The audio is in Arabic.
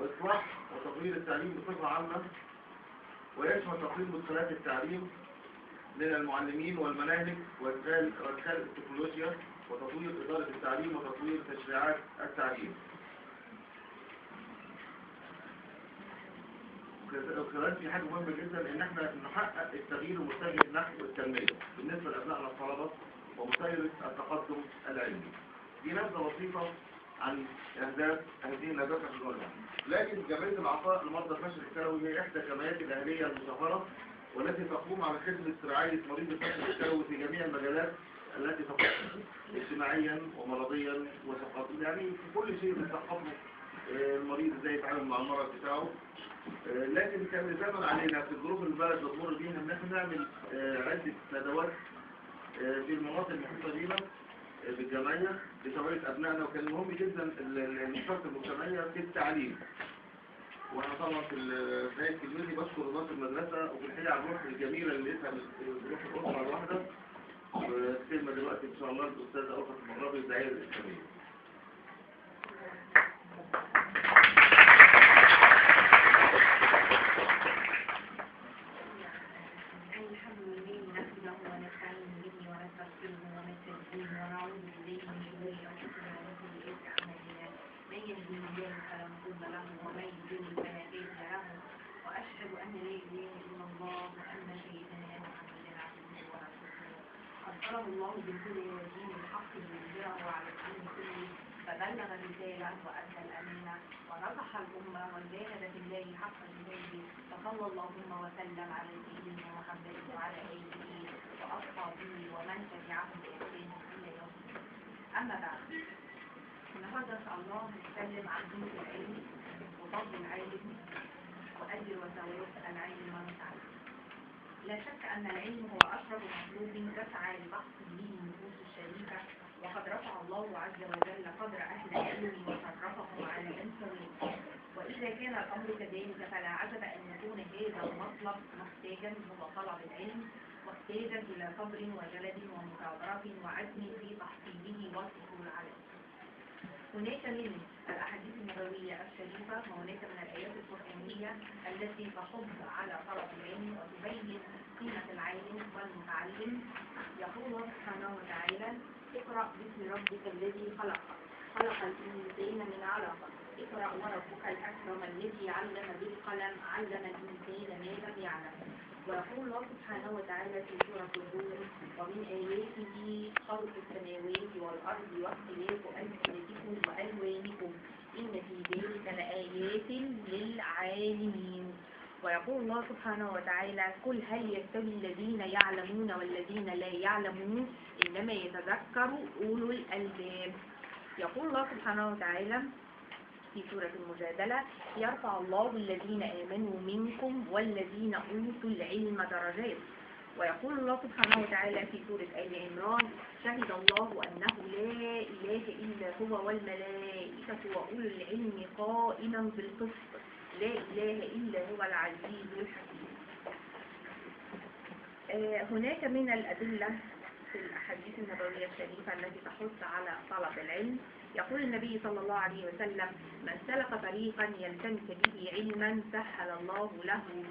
وإصلاح وتطوير التعليم بصفة عامة، ويشمل تطوير مدخلات التعليم من المعلمين والمناهج وإدخال التكنولوجيا، وتطوير إدارة التعليم، وتطوير تشريعات التعليم. وكمان في حاجة مهمة جدا إن احنا نحقق التغيير المتجه نحو التنمية بالنسبة لأبنائنا الطلبة ومسيرة التقدم العلمي. دي نبذة بسيطة عن أهداف هذه الأهداف الحضارية. لكن جمعية العطاء لمرضى الفشل الكلوي هي إحدى الجمعيات الأهلية المشهرة، والتي تقوم على خدمة رعاية مريض الفشل الكلوي في جميع المجالات التي تخصه اجتماعيا ومرضيا وثقافيا، يعني في كل شيء بيثقفه المريض ازاي يتعامل مع المرض بتاعه. لكن كان لزاما علينا في الظروف اللي البلد بتمر بيها ان احنا نعمل عدة ندوات في المناطق المحيطة بينا بالجمعية لتوعية أبنائنا، وكان مهم جدا المشاركة المجتمعية في التعليم. وأنا طبعا في بداية كلمتي بشكر إدارة المدرسة وفي الحقيقة على الروح الجميلة اللي لقيتها بروح الأسرة الواحدة. والكلمة دلوقتي إن شاء الله الأستاذة ألفت المغربي الداعية الإسلامية. وأشهد أن لا إله إلا الله وأن سيدنا محمدا عبده ورسوله أرسله الله بالهدى ودين الحق ليظهره على الدين كله، فبلغ الرسالة وأدى الأمانة ونصح الأمة وجاهد في الله حق جهاده، فصلى اللهم وسلم على سيدنا محمد وعلى آله وأصحابه ومن تبعهم بإحسان إلى يوم الدين. أما بعد، النهارده إن شاء الله هنتكلم عن قيمة العلم وفضل العالم وأجر وثواب العلم والمتعلم. لا شك أن العلم هو أشرف مطلوب تسعى لبحثه به النفوس الشريفة، وقد رفع الله عز وجل قدر أهل العلم وشرفهم على الإنسانية. وإذا كان الأمر كذلك فلا عجب أن يكون هذا المطلب محتاجا هو طلب العلم، محتاجا إلى صبر وجلد ومثابرة وعزم في تحصيله والحصول عليه. هناك من الأحاديث النبوية الشريفة وهناك من الآيات القرآنية التي تحض على طلب العلم وتبين قيمة العالم والمتعلم. يقول الله سبحانه وتعالى: اقرأ باسم ربك الذي خلق الإنسان من علق، اقرأ وربك الأكرم الذي علم بالقلم علم الإنسان ما لم يعلم. ويقول الله سبحانه وتعالى في سورة الروم: ومن آياته خلق السماوات والأرض واختلاف ألسنتكم وألوانكم إن في ذلك لآيات للعالمين. ويقول الله سبحانه وتعالى: قل هل يستوي الذين يعلمون والذين لا يعلمون إنما يتذكر أولو الألباب. يقول الله سبحانه وتعالى في سورة المجادلة: يرفع الله الذين آمنوا منكم والذين أوتوا العلم درجات. ويقول الله سبحانه وتعالى في سورة آل عمران: شهد الله أنه لا إله إلا هو والملائكة وأولو العلم قائما بالقسط لا إله إلا هو العزيز الحكيم. هناك من الأدلة في الأحاديث النبوية الشريفة التي تحث على طلب العلم. يقول النبي صلى الله عليه وسلم: من سلك طريقا يلتمس به علما سهل الله له به